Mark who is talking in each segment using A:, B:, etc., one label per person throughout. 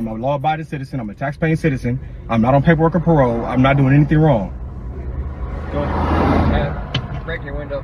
A: I'm a law-abiding citizen. I'm a tax-paying citizen. I'm not on paperwork or parole. I'm not doing anything wrong.
B: Go ahead. Break your window.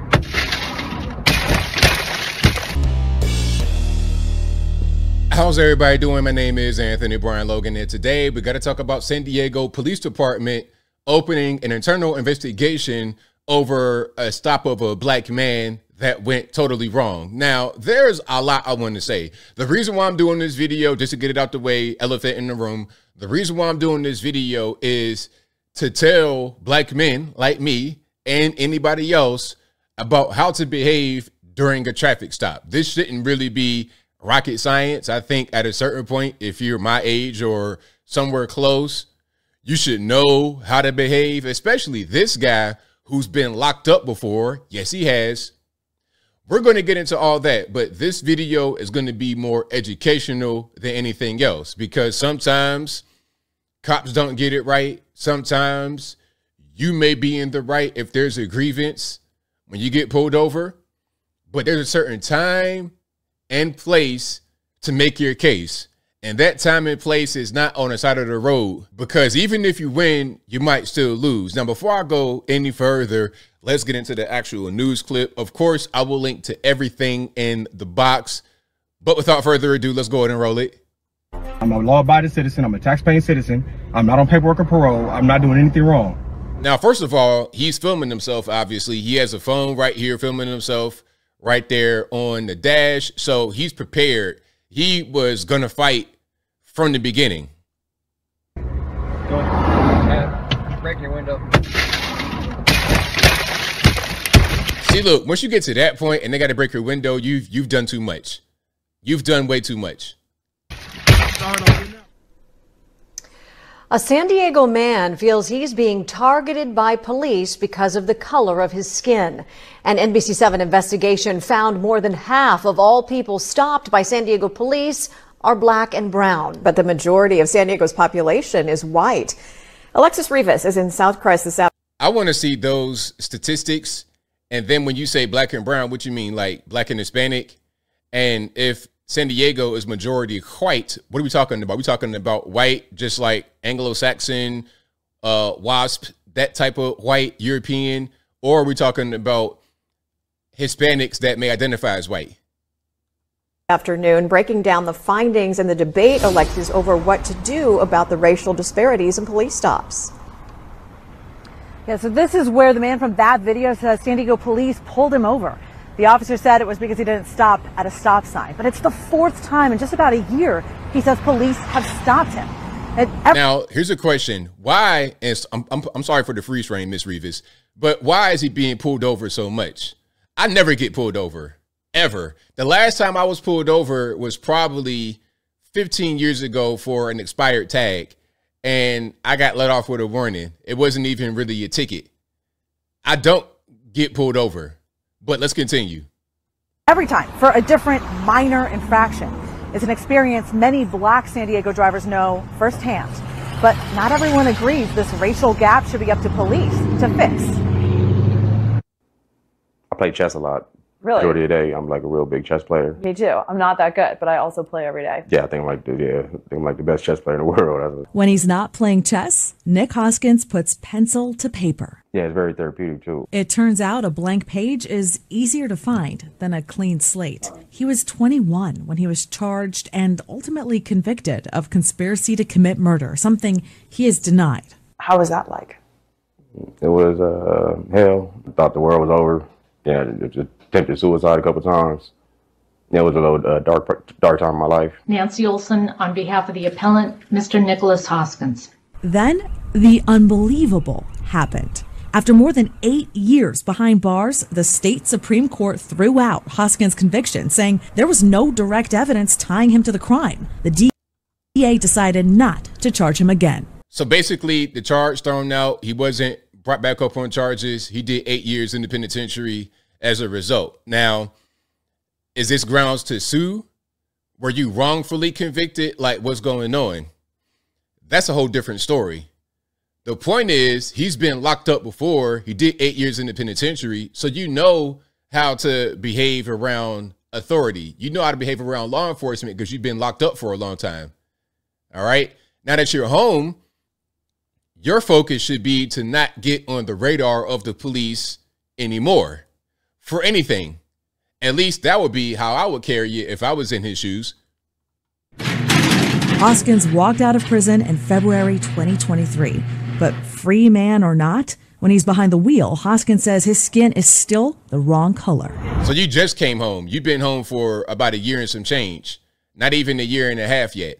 C: How's everybody doing? My name is Anthony Brian Logan, and today we got to talk about San Diego Police Department opening an internal investigation over a stop of a black man that went totally wrong. Now, there's a lot I want to say. The reason why I'm doing this video, just to get it out the way, elephant in the room, the reason why I'm doing this video is to tell black men like me and anybody else about how to behave during a traffic stop. This shouldn't really be rocket science. I think at a certain point, if you're my age or somewhere close, you should know how to behave, especially this guy who's been locked up before. Yes, he has. We're going to get into all that, but this video is going to be more educational than anything else, because sometimes cops don't get it right. Sometimes you may be in the right if there's a grievance when you get pulled over, but there's a certain time and place to make your case. And that time and place is not on the side of the road, because even if you win, you might still lose. Now, before I go any further, let's get into the actual news clip. Of course, I will link to everything in the box, but without further ado, let's go ahead and roll it.
A: I'm a law-abiding citizen. I'm a tax-paying citizen. I'm not on paperwork or parole. I'm not doing anything wrong.
C: Now, first of all, he's filming himself, obviously. He has a phone right here filming himself right there on the dash. So he's prepared. He was going to fight from the beginning.
B: Go ahead. Break your window.
C: See, look, once you get to that point and they got to break your window, you've done too much. You've done way too much.
D: A San Diego man feels he's being targeted by police because of the color of his skin. An NBC7 investigation found more than half of all people stopped by San Diego police are black and brown.
E: But the majority of San Diego's population is white. Alexis Rivas is in South Crest this afternoon.
C: I want to see those statistics. And then when you say black and brown, what you mean, like black and Hispanic? And if San Diego is majority white, what are we talking about? We're talking about white, just like Anglo-Saxon, WASP, that type of white, European, or are we talking about Hispanics that may identify as white?
E: Afternoon, breaking down the findings and the debate, Alexis, over what to do about the racial disparities in police stops.
F: Yeah, so this is where the man from that video says San Diego police pulled him over. The officer said it was because he didn't stop at a stop sign. But it's the fourth time in just about a year he says police have stopped him.
C: Now, here's a question. Why, and I'm sorry for the freeze frame, Miss Rivas, but why is he being pulled over so much? I never get pulled over, ever. The last time I was pulled over was probably 15 years ago for an expired tag, and I got let off with a warning. It wasn't even really a ticket. I don't get pulled over. But let's continue.
F: Every time for a different minor infraction. It's an experience many black San Diego drivers know firsthand. But not everyone agrees this racial gap should be up to police to fix.
G: I play chess a lot.
H: Really?
G: Majority of the day, I'm like a real big chess player.
H: Me too. I'm not that good, but I also play every day.
G: Yeah, I think I'm like the best chess player in the world.
I: When he's not playing chess, Nick Hoskins puts pencil to paper.
G: Yeah, it's very therapeutic too.
I: It turns out a blank page is easier to find than a clean slate. He was 21 when he was charged and ultimately convicted of conspiracy to commit murder, something he has denied.
H: How was that like?
G: It was hell. I thought the world was over. Yeah, attempted suicide a couple times. Yeah, it was a little dark time in my life.
J: Nancy Olson on behalf of the appellant, Mr. Nicholas Hoskins.
I: Then the unbelievable happened. After more than 8 years behind bars, the state Supreme Court threw out Hoskins' conviction, saying there was no direct evidence tying him to the crime. The DA decided not to charge him again.
C: So basically, the charge thrown out, he wasn't brought back up on charges. He did 8 years in the penitentiary as a result. Now, is this grounds to sue? Were you wrongfully convicted? Like, what's going on? That's a whole different story. The point is, he's been locked up before. He did 8 years in the penitentiary. So you know how to behave around authority. You know how to behave around law enforcement because you've been locked up for a long time. All right. Now that you're home, your focus should be to not get on the radar of the police anymore for anything. At least that would be how I would carry it if I was in his shoes.
I: Hoskins walked out of prison in February 2023, but free man or not, when he's behind the wheel, Hoskins says his skin is still the wrong color.
C: So you just came home. You've been home for about a year and some change. Not even a year and a half yet.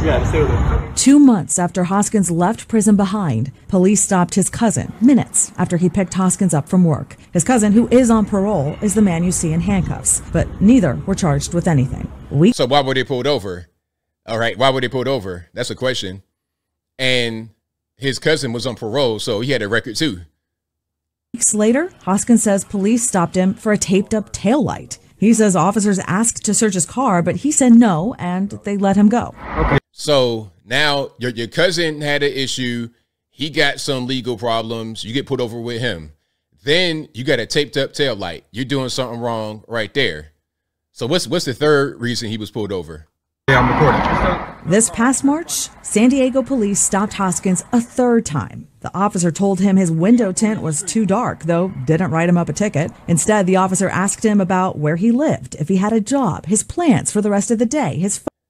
I: Yeah, 2 months after Hoskins left prison behind, police stopped his cousin minutes after he picked Hoskins up from work. His cousin, who is on parole, is the man you see in handcuffs, but neither were charged with anything.
C: So why were they pulled over? All right, why were they pulled over? That's a question. And his cousin was on parole, so he had a record too.
I: Weeks later, Hoskins says police stopped him for a taped-up taillight. He says officers asked to search his car, but he said no, and they let him go.
C: Okay. So now your cousin had an issue. He got some legal problems. You get put over with him. Then you got a taped-up taillight. You're doing something wrong right there. So what's the third reason he was pulled over?
A: Yeah, I'm recording.
I: This past March, San Diego police stopped Hoskins a third time. The officer told him his window tint was too dark, though didn't write him up a ticket. Instead, the officer asked him about where he lived, if he had a job, his plans for the rest of the day,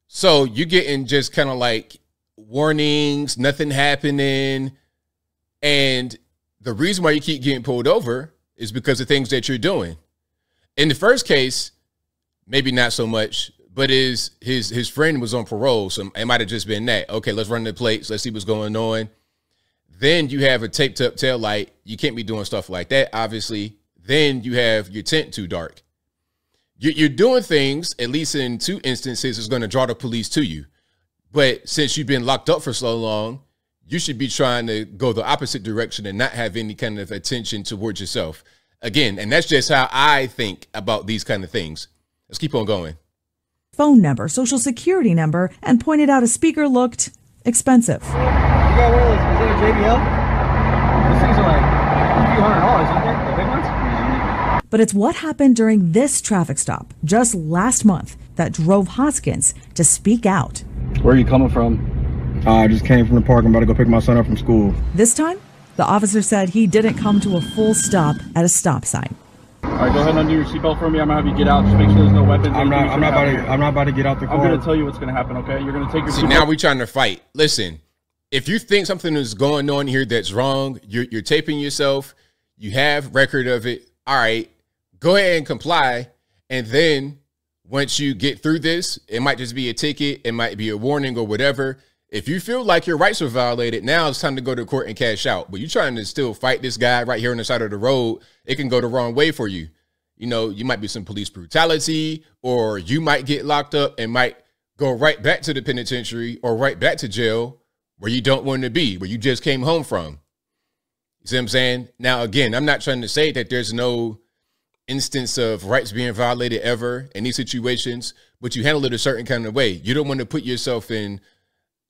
C: So you're getting just kind of like warnings, nothing happening. And the reason why you keep getting pulled over is because of things that you're doing. In the first case, maybe not so much, but his friend was on parole, so it might have just been that. Okay, let's run the plates. Let's see what's going on. Then you have a taped up tail light. You can't be doing stuff like that, obviously. Then you have your tint too dark. You're doing things, at least in 2 instances, is going to draw the police to you. But since you've been locked up for so long, you should be trying to go the opposite direction and not have any kind of attention towards yourself. Again, and that's just how I think about these kind of things. Let's keep on going.
I: Phone number, social security number, and pointed out a speaker looked expensive.
B: You got one of those, is it a JBL? These things are like a few $100, aren't they? The big ones?
I: But it's what happened during this traffic stop just last month that drove Hoskins to speak out.
A: Where are you coming from? I just came from the park. I'm about to go pick my son up from school.
I: This time, the officer said he didn't come to a full stop at a stop sign.
K: All right, go ahead and undo your seatbelt for me. I'm gonna have you get out. Just make sure there's no weapons.
A: I'm not about to get out the car.
K: I'm gonna tell you what's gonna happen. Okay, you're gonna take your.
C: See, now we're trying to fight. Listen, if you think something is going on here that's wrong, you're taping yourself. You have record of it. All right, go ahead and comply. And then once you get through this, it might just be a ticket. It might be a warning or whatever. If you feel like your rights are violated, now it's time to go to court and cash out. But you're trying to still fight this guy right here on the side of the road. It can go the wrong way for you. You know, you might be some police brutality, or you might get locked up and might go right back to the penitentiary or right back to jail where you don't want to be, where you just came home from. You see what I'm saying? Now, again, I'm not trying to say that there's no instance of rights being violated ever in these situations, but you handle it a certain kind of way. You don't want to put yourself in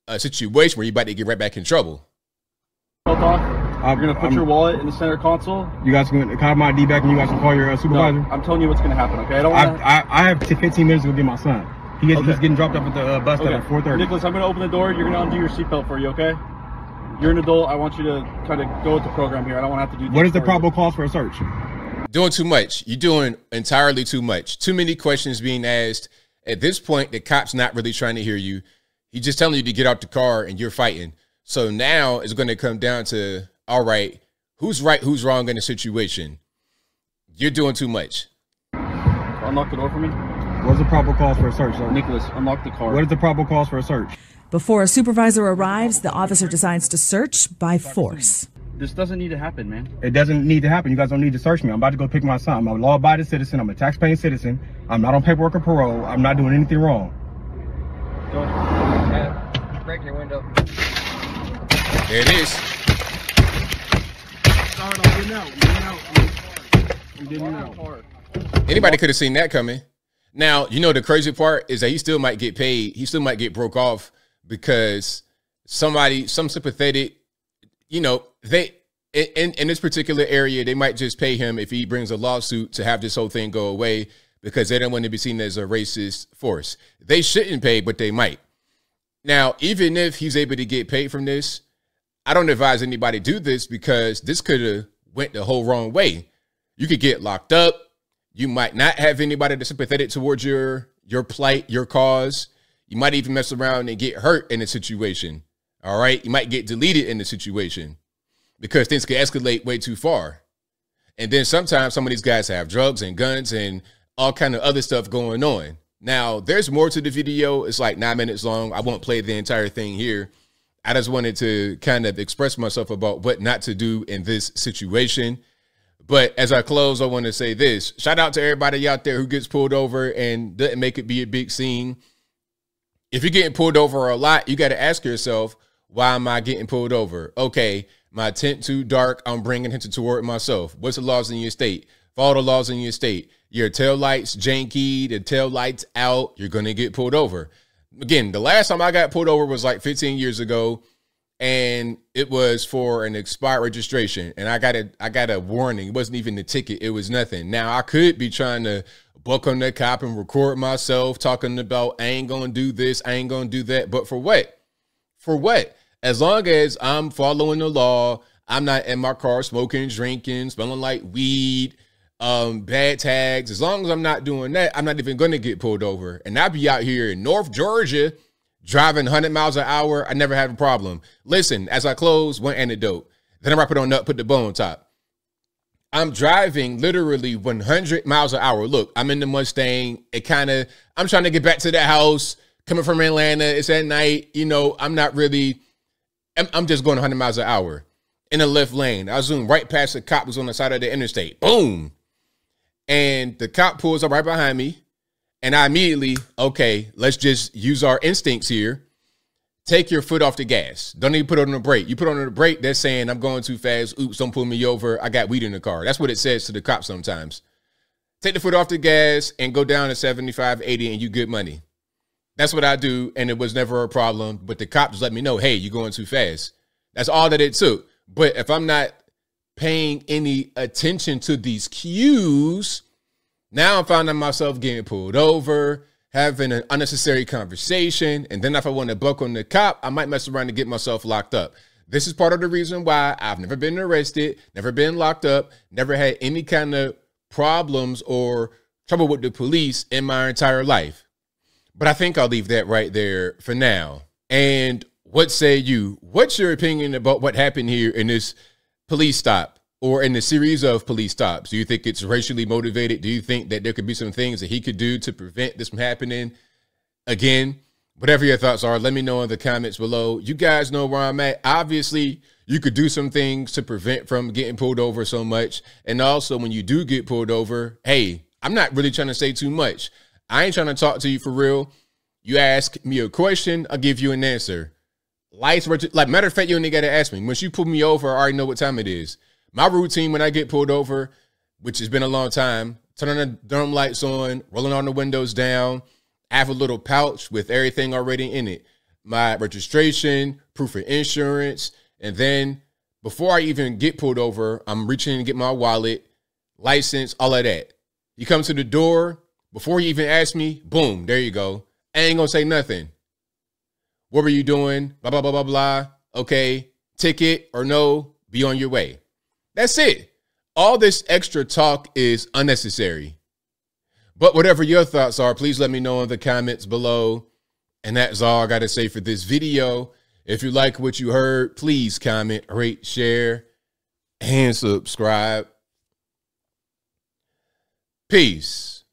C: a situation where you're about to get right back in trouble.
K: You're going to put your wallet in the center console.
A: You guys can have my ID back and you guys can call your supervisor?
K: No, I'm telling you what's going to happen, okay?
A: I have 15 minutes to go get my son. He's getting dropped off at the bus stop at 4:30.
K: Nicholas, I'm going to open the door. You're going to undo your seatbelt for you, okay? You're an adult. I want you to kind of go with the program here. I don't want to have to do this.
A: What is the probable cause for a search?
C: Doing too much. You're doing entirely too much. Too many questions being asked. At this point, the cop's not really trying to hear you. He's just telling you to get out the car and you're fighting. So now it's going to come down to, all right, who's right, who's wrong in the situation? You're doing too much.
K: Unlock the door for me.
A: What's the probable cause for a search, sir?
K: Nicholas, unlock the car.
A: What is the probable cause for a search?
I: Before a supervisor arrives, the officer decides to search by force.
K: This doesn't need to happen, man.
A: It doesn't need to happen. You guys don't need to search me. I'm about to go pick my son. I'm a law-abiding citizen. I'm a tax-paying citizen. I'm not on paperwork or parole. I'm not doing anything wrong.
B: Go ahead. Break your window.
C: There it is. Anybody could have seen that coming. Now, you know, the crazy part is that he still might get paid. He still might get broke off because some sympathetic, you know, they in this particular area, they might just pay him if he brings a lawsuit to have this whole thing go away because they don't want to be seen as a racist force. They shouldn't pay, but they might. Now, even if he's able to get paid from this, I don't advise anybody do this because this could have went the whole wrong way. You could get locked up. You might not have anybody that's sympathetic towards your plight, your cause. You might even mess around and get hurt in a situation. All right. You might get deleted in the situation because things can escalate way too far. And then sometimes some of these guys have drugs and guns and all kind of other stuff going on. Now, there's more to the video. It's like 9 minutes long. I won't play the entire thing here. I just wanted to kind of express myself about what not to do in this situation. But as I close, I want to say this. Shout out to everybody out there who gets pulled over and doesn't make it be a big scene. If you're getting pulled over a lot, you got to ask yourself, why am I getting pulled over? Okay, my tint too dark. I'm bringing attention toward myself. What's the laws in your state? Follow the laws in your state. Your tail lights janky, the tail lights out, you're going to get pulled over. Again, the last time I got pulled over was like 15 years ago. And it was for an expired registration. And I got a warning. It wasn't even the ticket. It was nothing. Now, I could be trying to buck on the cop and record myself talking about, I ain't going to do this, I ain't going to do that. But for what? For what? As long as I'm following the law, I'm not in my car smoking, drinking, smelling like weed, bad tags. As long as I'm not doing that, I'm not even going to get pulled over. And I'll be out here in North Georgia driving 100 miles an hour. I never had a problem. Listen, as I close, one anecdote. Then I wrap it on up, put the bow on top. I'm driving literally 100 miles an hour. Look, I'm in the Mustang. I'm trying to get back to the house, coming from Atlanta. It's at night. You know, I'm just going 100 miles an hour in the left lane. I zoomed right past the cop who's on the side of the interstate. Boom. And the cop pulls up right behind me. And I immediately, okay, let's just use our instincts here. Take your foot off the gas. Don't even put it on the brake. You put it on the brake, they're saying, I'm going too fast. Oops, don't pull me over. I got weed in the car. That's what it says to the cops sometimes. Take the foot off the gas and go down to 75, 80, and you get money. That's what I do, and it was never a problem. But the cop just let me know, hey, you're going too fast. That's all that it took. But if I'm not paying any attention to these cues, now I'm finding myself getting pulled over, having an unnecessary conversation. And then if I want to buck on the cop, I might mess around and get myself locked up. This is part of the reason why I've never been arrested, never been locked up, never had any kind of problems or trouble with the police in my entire life. But I think I'll leave that right there for now. And what say you? What's your opinion about what happened here in this police stop? Or in the series of police stops? Do you think it's racially motivated? Do you think that there could be some things that he could do to prevent this from happening again? Whatever your thoughts are, let me know in the comments below. You guys know where I'm at. Obviously, you could do some things to prevent from getting pulled over so much. And also, when you do get pulled over, hey, I'm not really trying to say too much. I ain't trying to talk to you for real. You ask me a question, I'll give you an answer. Like, matter of fact, you only got to ask me. Once you pull me over, I already know what time it is. My routine when I get pulled over, which has been a long time, turning the dome lights on, rolling all the windows down. I have a little pouch with everything already in it. My registration, proof of insurance. And then before I even get pulled over, I'm reaching to get my wallet, license, all of that. You come to the door, before you even ask me, boom, there you go. I ain't gonna say nothing. What were you doing? Blah, blah, blah, blah, blah. Okay, ticket or no, be on your way. That's it. All this extra talk is unnecessary. But whatever your thoughts are, please let me know in the comments below. And that's all I got to say for this video. If you like what you heard, please comment, rate, share, and subscribe. Peace.